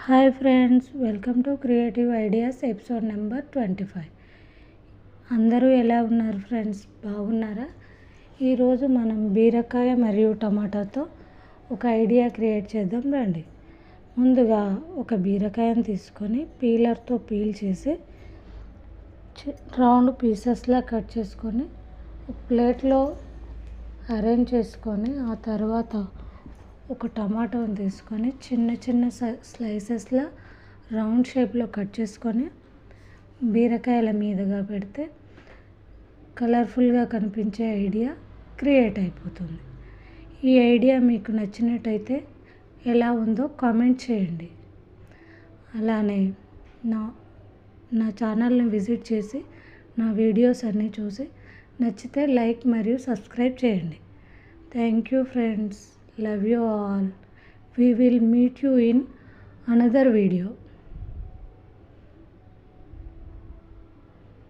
Hi friends, welcome to creative ideas episode number 25. అందరూ ఎలా ఉన్నారు ఫ్రెండ్స్? బాగున్నారా? ఈరోజు మనం బీరకాయ మరియు టమాటాతో ఒక ఐడియా క్రియేట్ చేద్దాం రండి. ముందుగా ఒక బీరకాయను తీసుకొని పీలర్తో పీల్ చేసి రౌండ్ పీసెస్లా కట్ చేసుకొని ఒక ప్లేట్లో అరేంజ్ చేసుకొని ఆ తర్వాత ఒక టమాటోని తీసుకొని చిన్న చిన్న స్లైసెస్లా రౌండ్ షేప్లో కట్ చేసుకొని బీరకాయల మీదుగా పెడితే కలర్ఫుల్గా కనిపించే ఐడియా క్రియేట్ అయిపోతుంది. ఈ ఐడియా మీకు నచ్చినట్టయితే ఎలా ఉందో కామెంట్ చేయండి. అలానే నా ఛానల్ని విజిట్ చేసి నా వీడియోస్ అన్నీ చూసి నచ్చితే లైక్ మరియు సబ్స్క్రైబ్ చేయండి. Thank you friends. Love you all. We will meet you in another video.